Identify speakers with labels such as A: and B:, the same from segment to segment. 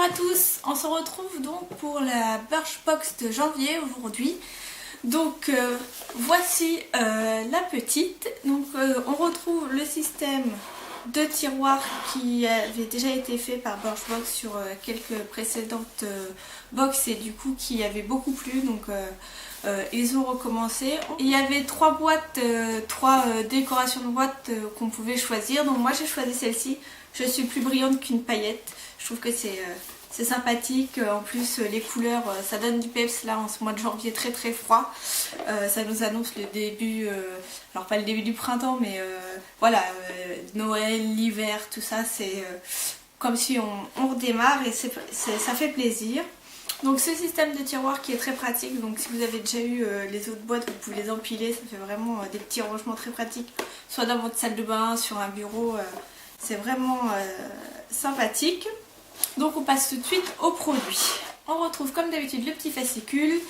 A: à tous, on se retrouve donc pour la Birchbox de janvier aujourd'hui. Donc voici la petite. Donc on retrouve le système de tiroirs qui avait déjà été fait par Birchbox sur quelques précédentes box et du coup qui avait beaucoup plu. Donc ils ont recommencé. Il y avait trois boîtes, trois décorations de boîtes qu'on pouvait choisir. Donc moi j'ai choisi celle-ci. Je suis plus brillante qu'une paillette. Je trouve que c'est sympathique. En plus les couleurs, ça donne du peps là en ce mois de janvier très très froid. Ça nous annonce le début, alors pas le début du printemps mais voilà, Noël, l'hiver, tout ça c'est comme si on redémarre et ça fait plaisir. Donc ce système de tiroir qui est très pratique, donc si vous avez déjà eu les autres boîtes, vous pouvez les empiler, ça fait vraiment des petits rangements très pratiques, soit dans votre salle de bain, sur un bureau, c'est vraiment sympathique. Donc on passe tout de suite au produit. On retrouve comme d'habitude le petit fascicule.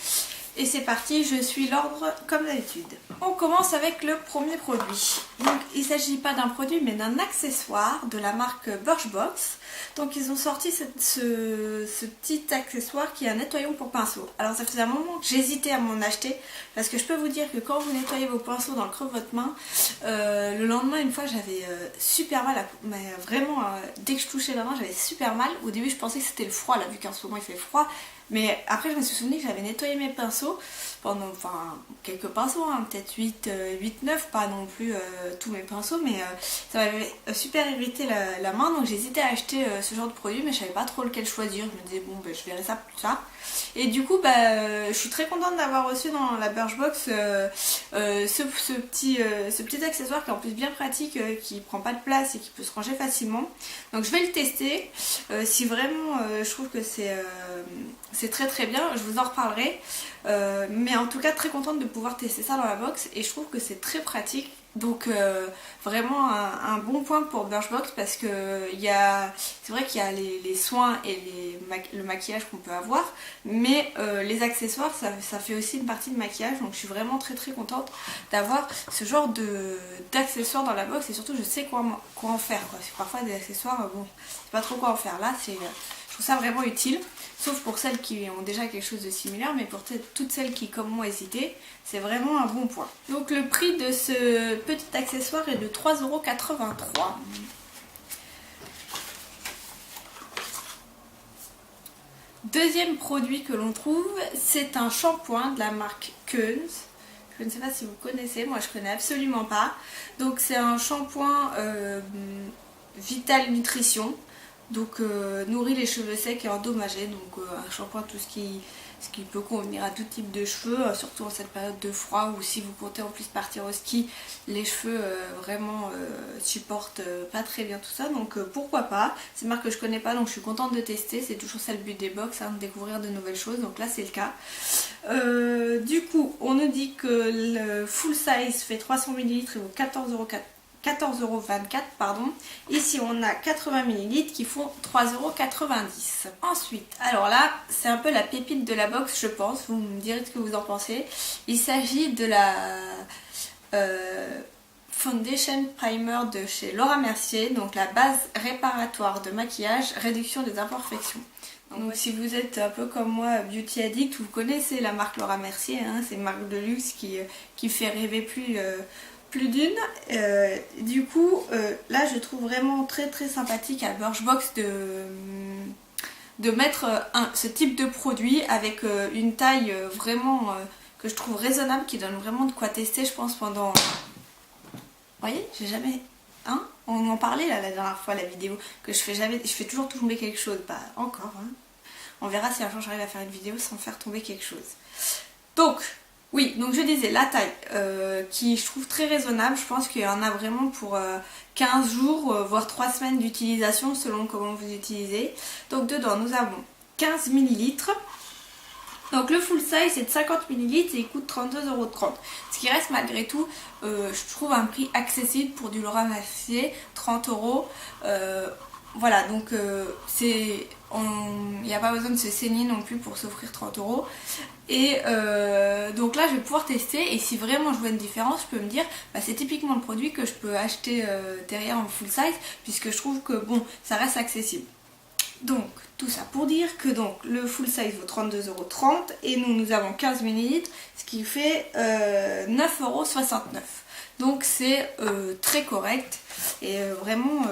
A: Et c'est parti, je suis l'ordre comme d'habitude. On commence avec le premier produit. Donc il ne s'agit pas d'un produit mais d'un accessoire de la marque Birchbox. Donc ils ont sorti ce petit accessoire qui est un nettoyant pour pinceau. Alors ça faisait un moment que j'hésitais à m'en acheter parce que je peux vous dire que quand vous nettoyez vos pinceaux dans le creux de votre main, le lendemain une fois j'avais super mal, mais vraiment dès que je touchais la main j'avais super mal. Au début je pensais que c'était le froid là vu qu'en ce moment il fait froid. Mais après je me suis souvenu que j'avais nettoyé mes pinceaux pendant, enfin quelques pinceaux, hein, peut-être 8-9, pas non plus tous mes pinceaux, mais ça m'avait super irrité la main, donc j'hésitais à acheter ce genre de produit, mais je savais pas trop lequel choisir. Je me disais bon ben, je verrai ça plus tard. Et du coup je suis très contente d'avoir reçu dans la Birchbox ce petit accessoire qui est en plus bien pratique, qui prend pas de place et qui peut se ranger facilement. Donc je vais le tester. Si vraiment je trouve que c'est très très bien, je vous en reparlerai. Mais en tout cas très contente de pouvoir tester ça dans la box et je trouve que c'est très pratique. Donc vraiment un bon point pour Birchbox parce que c'est vrai qu'il y a les soins et le maquillage qu'on peut avoir, mais les accessoires ça fait aussi une partie de maquillage, donc je suis vraiment très très contente d'avoir ce genre d'accessoires dans la box et surtout je sais quoi en faire quoi. Parce que parfois des accessoires, bon, c'est pas trop quoi en faire. Là je trouve ça vraiment utile. Sauf pour celles qui ont déjà quelque chose de similaire, mais pour toutes celles qui, comme moi, hésitaient, c'est vraiment un bon point. Donc le prix de ce petit accessoire est de 3,83 €. Deuxième produit que l'on trouve, c'est un shampoing de la marque Keun's. Je ne sais pas si vous connaissez, moi je connais absolument pas. Donc c'est un shampoing Vital Nutrition. Donc nourrit les cheveux secs et endommagés, donc un shampoing tout ce qui peut convenir à tout type de cheveux, surtout en cette période de froid ou si vous comptez en plus partir au ski, les cheveux vraiment supportent pas très bien tout ça, donc pourquoi pas. C'est une marque que je connais pas donc je suis contente de tester, c'est toujours ça le but des box, hein, de découvrir de nouvelles choses, donc là c'est le cas. Du coup on nous dit que le full size fait 300 ml et vaut 14,24 €, pardon. Ici on a 80 ml qui font 3,90 €. Ensuite, alors là c'est un peu la pépite de la box je pense, vous me direz ce que vous en pensez. Il s'agit de la Foundation Primer de chez Laura Mercier, donc la base réparatoire de maquillage, réduction des imperfections. Donc si vous êtes un peu comme moi beauty addict, vous connaissez la marque Laura Mercier, hein, c'est une marque de luxe qui fait rêver plus d'une. Du coup là je trouve vraiment très très sympathique à Birchbox de mettre ce type de produit avec une taille vraiment que je trouve raisonnable, qui donne vraiment de quoi tester je pense pendant... Vous voyez, j'ai jamais... Hein, on en parlait là la dernière fois la vidéo, que je fais toujours tomber quelque chose, pas encore hein. On verra si un jour j'arrive à faire une vidéo sans faire tomber quelque chose. Donc oui, donc je disais la taille qui je trouve très raisonnable, je pense qu'il y en a vraiment pour 15 jours voire 3 semaines d'utilisation selon comment vous utilisez. Donc dedans nous avons 15 ml. Donc le full size c'est de 50 ml et il coûte 32,30 €. Ce qui reste malgré tout, je trouve un prix accessible pour du Laura Mercier, 30 €. Voilà, donc il n'y a pas besoin de se saigner non plus pour s'offrir 30 €. Et donc là je vais pouvoir tester et si vraiment je vois une différence je peux me dire bah, c'est typiquement le produit que je peux acheter derrière en full size puisque je trouve que bon ça reste accessible. Donc Tout ça pour dire que donc le full size vaut 32,30 € et nous avons 15 ml, ce qui fait 9,69 €. Donc c'est très correct et vraiment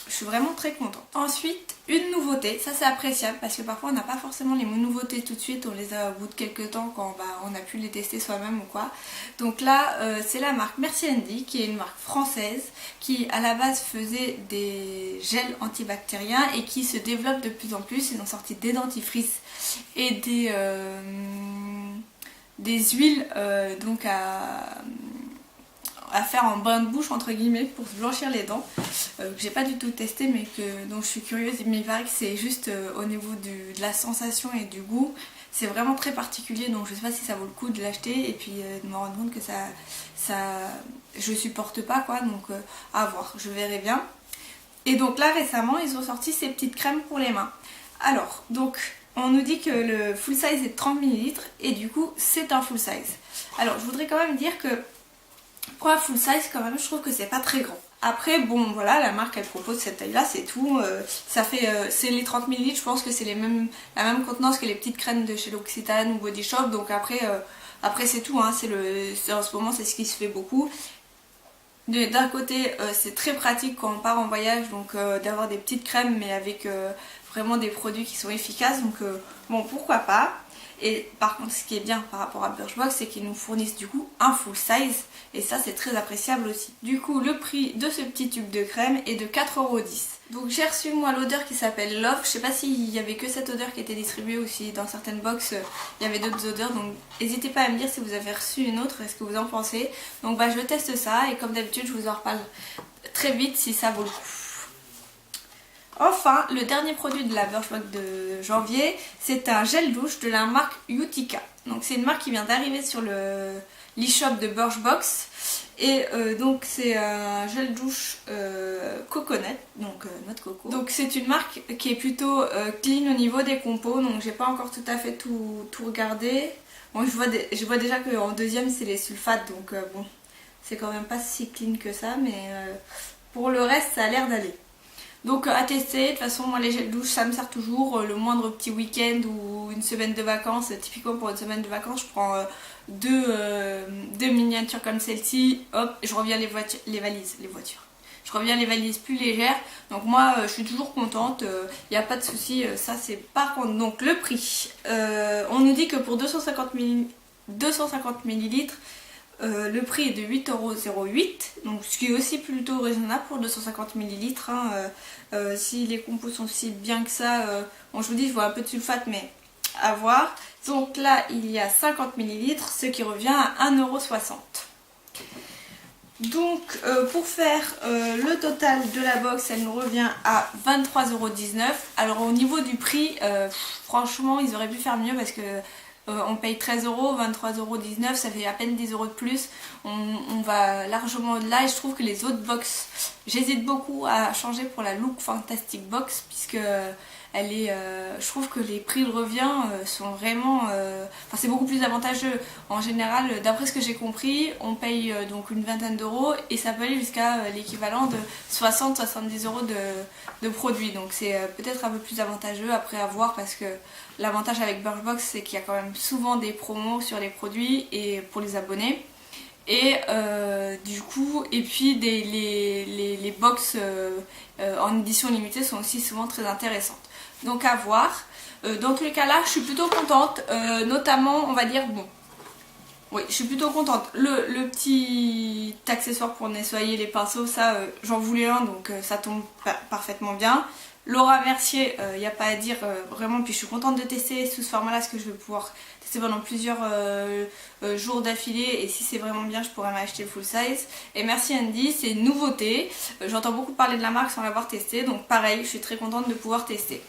A: je suis vraiment très contente. Ensuite, une nouveauté, ça c'est appréciable parce que parfois on n'a pas forcément les nouveautés tout de suite, on les a au bout de quelques temps quand on a pu les tester soi-même ou quoi. Donc là c'est la marque Merci Handy qui est une marque française qui à la base faisait des gels antibactériens et qui se développe de plus en plus. Ils ont sorti des dentifrices et des huiles donc à faire en bain de bouche entre guillemets pour se blanchir les dents, que j'ai pas du tout testé mais dont je suis curieuse, mais il paraît que c'est juste au niveau de la sensation et du goût, c'est vraiment très particulier, donc je sais pas si ça vaut le coup de l'acheter et puis de me rendre compte que je supporte pas quoi, donc à voir, je verrai bien. Et donc là récemment ils ont sorti ces petites crèmes pour les mains. Alors donc on nous dit que le full size est de 30 ml et du coup c'est un full size. Alors je voudrais quand même dire que pour un full size quand même je trouve que c'est pas très grand. Après bon voilà, la marque elle propose cette taille là, c'est tout. C'est les 30 ml, je pense que c'est la même contenance que les petites crèmes de chez L'Occitane ou Body Shop. Donc après c'est tout, hein, en ce moment c'est ce qui se fait beaucoup. D'un côté c'est très pratique quand on part en voyage, donc d'avoir des petites crèmes mais avec vraiment des produits qui sont efficaces, donc bon pourquoi pas. Et par contre ce qui est bien par rapport à Birchbox c'est qu'ils nous fournissent du coup un full size et ça c'est très appréciable aussi. Du coup le prix de ce petit tube de crème est de 4,10 €. Donc j'ai reçu moi l'odeur qui s'appelle Love, je sais pas s'il y avait que cette odeur qui était distribuée ou si dans certaines box il y avait d'autres odeurs, donc n'hésitez pas à me dire si vous avez reçu une autre et ce que vous en pensez. Donc je teste ça et comme d'habitude je vous en reparle très vite si ça vaut le coup. Enfin, le dernier produit de la Birchbox de janvier, c'est un gel douche de la marque Utica. Donc c'est une marque qui vient d'arriver sur l'e-shop de Birchbox. Et donc c'est un gel douche coconut, donc noix de coco. Donc c'est une marque qui est plutôt clean au niveau des compos, donc j'ai pas encore tout à fait tout regardé. Bon, je vois déjà qu'en deuxième c'est les sulfates, donc bon, c'est quand même pas si clean que ça, mais pour le reste ça a l'air d'aller. Donc à tester, de toute façon moi les gels douche ça me sert toujours, le moindre petit week-end ou une semaine de vacances, typiquement pour une semaine de vacances je prends deux miniatures comme celle-ci, hop, je reviens les voitures. Je reviens les valises plus légères, donc moi je suis toujours contente, il n'y a pas de souci, ça c'est par contre. Donc le prix, on nous dit que pour 250 ml, le prix est de 8,08 €, donc ce qui est aussi plutôt raisonnable pour 250 ml. Si les compos sont si bien que ça, bon je vous dis je vois un peu de sulfate mais à voir. Donc là il y a 50 ml, ce qui revient à 1,60 €. Donc pour faire le total de la box, elle nous revient à 23,19 €. Alors au niveau du prix, franchement ils auraient pu faire mieux parce que on paye 13 €, 23,19 €, ça fait à peine 10 € de plus. On va largement au-delà et je trouve que les autres box, j'hésite beaucoup à changer pour la Look Fantastic Box puisque je trouve que les prix de revient sont vraiment, enfin c'est beaucoup plus avantageux. En général, d'après ce que j'ai compris, on paye donc une vingtaine d'euros et ça peut aller jusqu'à l'équivalent de 60-70 € de produits. Donc c'est peut-être un peu plus avantageux, après à voir, parce que l'avantage avec Birchbox c'est qu'il y a quand même souvent des promos sur les produits et pour les abonnés. Et du coup, et puis les box en édition limitée sont aussi souvent très intéressantes. Donc à voir. Dans tous les cas là, je suis plutôt contente, notamment on va dire, bon, oui, je suis plutôt contente. Le petit accessoire pour nettoyer les pinceaux, ça j'en voulais un, donc ça tombe parfaitement bien. Laura Mercier, il n'y a pas à dire, vraiment, puis je suis contente de tester sous ce format là, parce que je vais pouvoir tester pendant plusieurs jours d'affilée, et si c'est vraiment bien je pourrais m'acheter le full size. Et Merci Handy, c'est une nouveauté, j'entends beaucoup parler de la marque sans l'avoir testé, donc pareil, je suis très contente de pouvoir tester.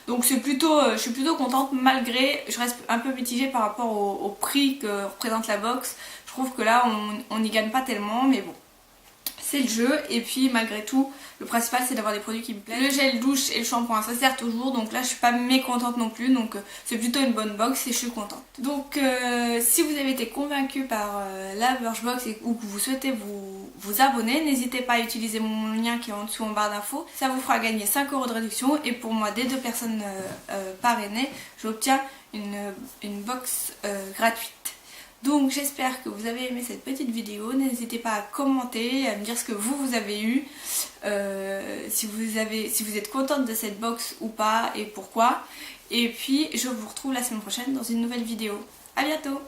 A: Donc je suis plutôt contente, malgré, je reste un peu mitigée par rapport au prix que représente la box. Je trouve que là on n'y gagne pas tellement, mais bon, c'est le jeu. Et puis malgré tout, Le principal c'est d'avoir des produits qui me plaisent. Le gel douche et le shampoing ça sert toujours, donc là je suis pas mécontente non plus, donc c'est plutôt une bonne box et je suis contente. Donc si vous avez été convaincu par la Birchbox ou que vous souhaitez vous abonner, n'hésitez pas à utiliser mon lien qui est en dessous en barre d'infos. Ça vous fera gagner 5 € de réduction et pour moi, des 2 personnes parrainées, j'obtiens une box gratuite. Donc j'espère que vous avez aimé cette petite vidéo. N'hésitez pas à commenter, à me dire ce que vous avez eu, si vous êtes contente de cette box ou pas et pourquoi. Et puis je vous retrouve la semaine prochaine dans une nouvelle vidéo. À bientôt!